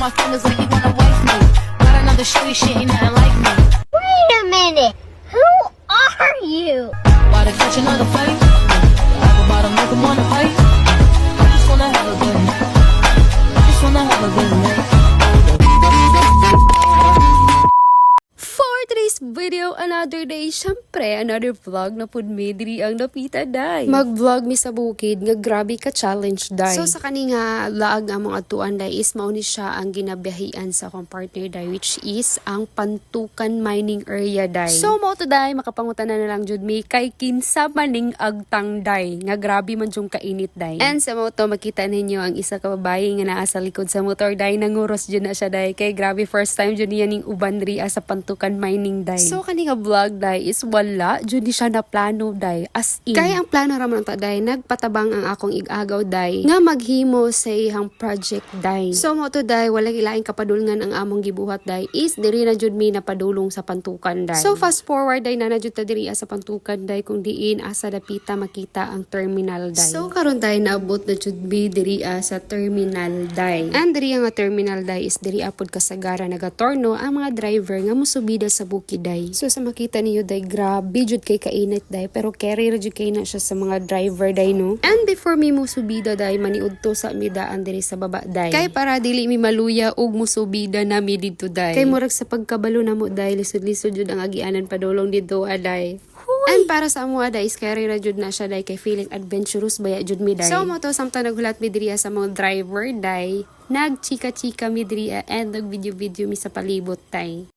my fingers like you wanna wife me. Got another shitty shit, ain't nothing like me. Wait a minute. Who are you? About to catch another fight. Apple bottom, make 'em wanna fight. I just wanna have a good night. I just wanna have a good night. For today's video, another day, syempre, another vlog na pud mi diri ang napita day. Mag-vlog mi sa bukid nga grabe ka challenge day. So sa kani nga laag among atuan day is mauni siya ang ginabiyahian sa akong partner day, which is ang Pantukan Mining Area day. So mo to day makapangutana na lang jud mi kay kinsa maning agtang day nga grabe man jung kainit day. And sa mo to makita ninyo ang isa ka babae nga naa sa likod sa motor day, nanguros jud na siya day kay grabe first time jud niya ning uban diri sa Pantukan Mining day. So kani nga vlog day is wala jud ni siya na plano day, as in. Kaya ang plano ra man ta day, nagpatabang ang akong igagaw day nga maghimo sa ihang project day. So mo to day wala ilaing kapadulngan ang among gibuhat day is diri na jud mi napadulong sa Pantukan day. So fast forward day na jud ta diri sa Pantukan day kung diin asa dapita makita ang terminal day. So karon day naabot na jud mi diri sa terminal day. And diri nga terminal day is diri apod kasagara nagatorno ang mga driver nga musubida sa bukid day. So sa makita niyo day, grabe jud kay kainit day, pero carry ra jud kay na siya sa mga driver day no. And before mi musubida day, maniudto sa midaan diri sa baba day. Kay para dili mi maluya og musubida na mi didto day. Kay murag sa pagkabalo namo day, lisod-lisod jud ang agianan padulong didto day. And para sa amo day, scary ra jud na siya day kay feeling adventurous baya jud mi day. So mo to samtang naghulat mi diri sa mga driver day, nagchika-chika mi diri and nag-video-video mi sa palibot day.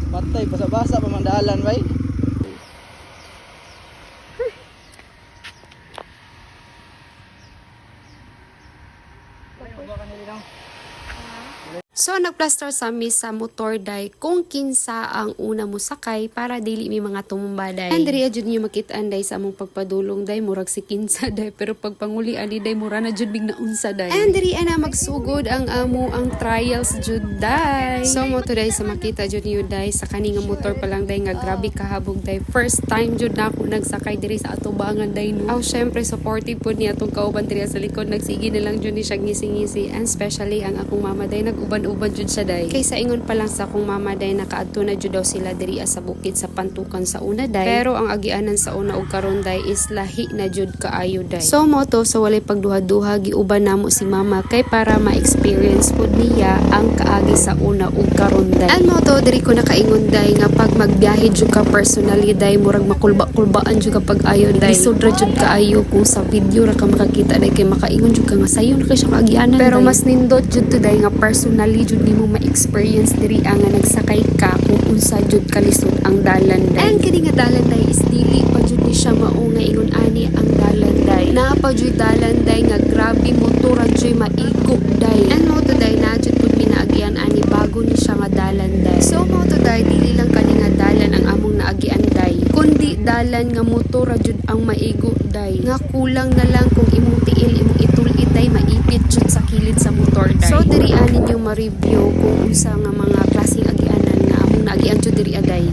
Patay, basa-basa pamandalan, bay. So nagplaster sa mi sa motor day kung kinsa ang una mo sakay para dili mi mga tumumba day. And diri jud niyo makitaan day sa among pagpadulong day, murag si kinsa day, pero pagpangulian ni day mura na jud big na unsa day. And diri ana magsugod ang amo ang trials jud day. So mo today sa makita jud niyo day sa kani nga motor pa lang day nga grabe kahabog day. First time jud na ako nagsakay diri sa atubangan day no. Aw syempre supportive pud niya atong kauban diri sa likod, nagsige na lang jud ni siya ngisi-ngisi, and especially ang akong mama day nag-uban jud sa day. Kaysa ingon pa lang sa akong mama day nakaadto na jud daw sila diri sa bukid sa Pantukan sa una day. Pero ang agianan sa una ug karon day is lahi na jud kaayo day. So mo to so walay pagduha-duha giuban namo si mama kay para ma-experience pud niya ang kaagi sa una ug karon day. And mo to diri ko nakaingon day nga pag magbiyahe jud ka personally day, murag makulba-kulbaan jud ka pag ayo day. Lisod ra jud kaayo kung sa video ra ka makakita day kay makaingon jud ka nga sayon kay siya kaagianan. Pero mas nindot jud to day nga personally jud nimo ma-experience diri nga nagsakay ka kung unsa jud kalisod ang dalan day. And kini nga dalan day is dili pa jud ni siya mao nga ingon ani ang dalan day. Naa pa jud dalan day nga grabe motor jud maigo day. And mo to day na jud pud minaagyan ani bago ni siya nga dalan day. So mo to day dili lang kani nga dalan ang among naagian day, kundi dalan nga motor jud ang maigo day. Nga kulang na lang kung imong tiil imong itulit day maipit jud sa kilid sa motor day. So diri ani ninyo ma-review kung unsa nga mga klaseng agianan nga among naagian jud diri aday.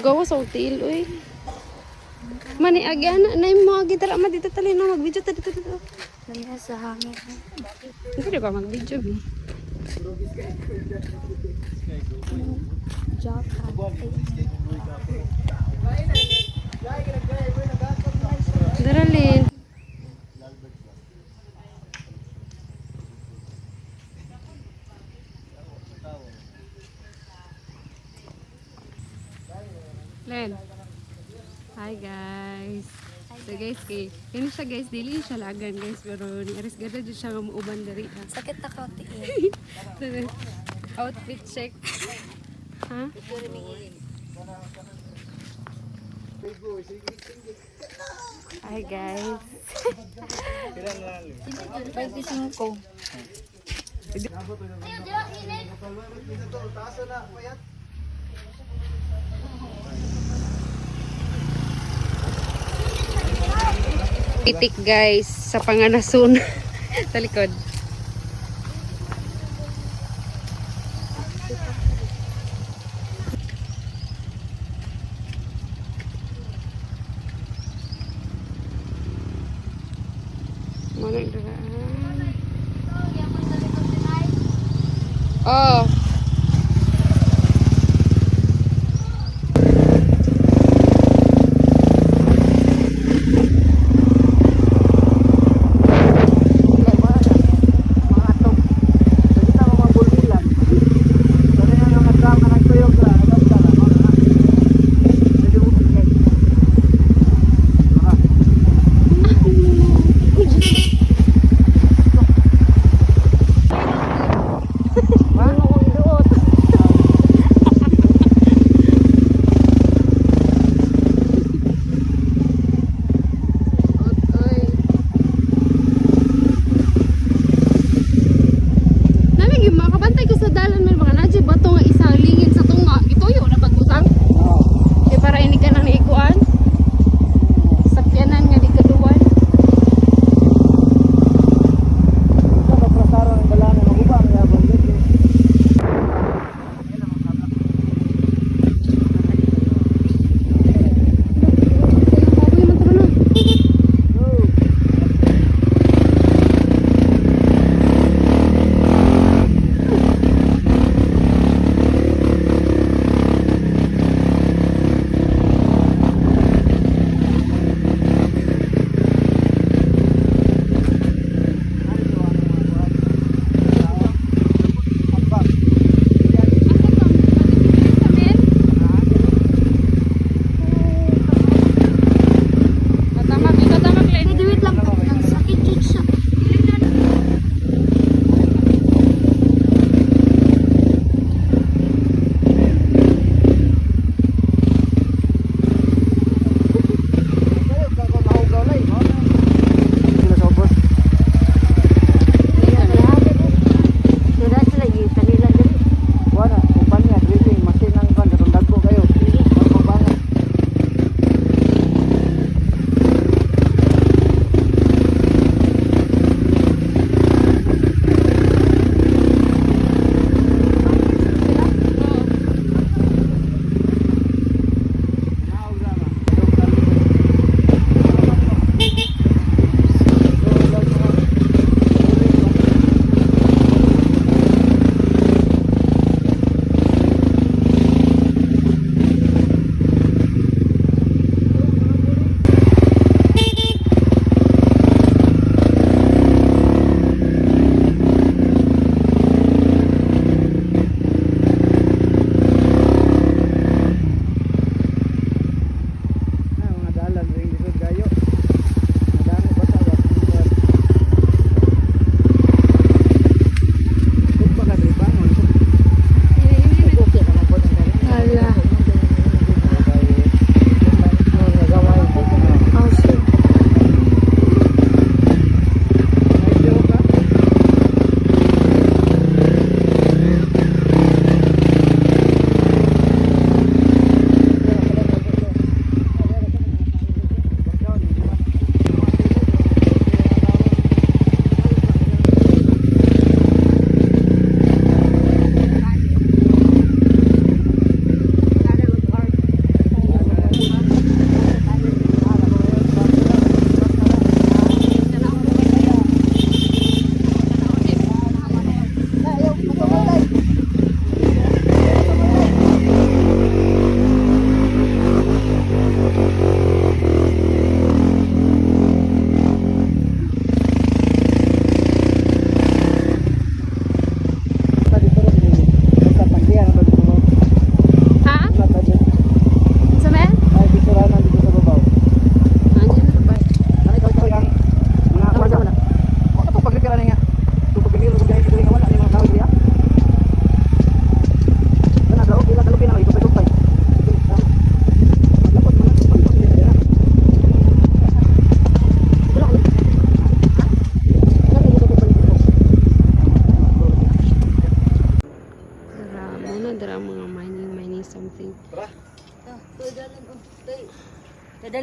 Gawa sa hotel, uy. Mani agyana na yung mga gitara ma dito tali na mag-video ta dito. Kanya sa hangin. Hindi ba mag-video bi? Job. Daralin. Len. Hi guys. So guys, kini siya guys, dili siya lagan guys, pero ni Aris ganda dyan siya nga muuban dari. Sakit na ka, tiin. Outfit check. Ha? Hi guys. 25. Itik guys sa Panganason sa likod. Mana daraan? Oh.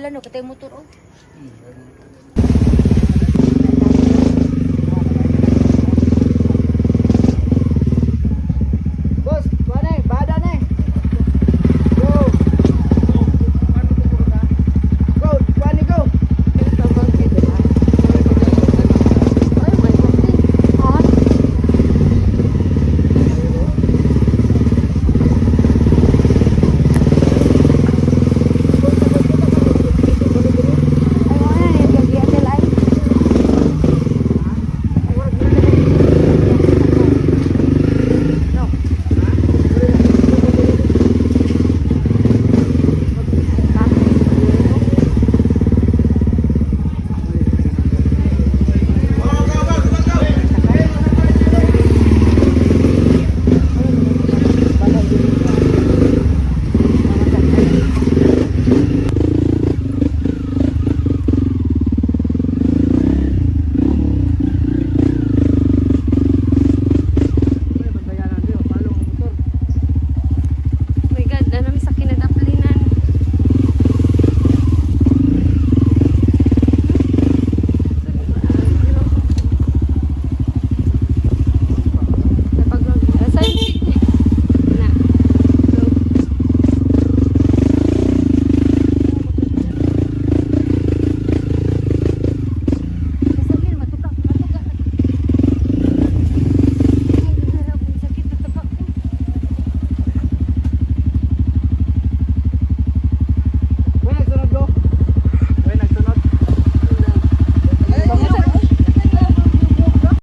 dalan no, katay motor oh.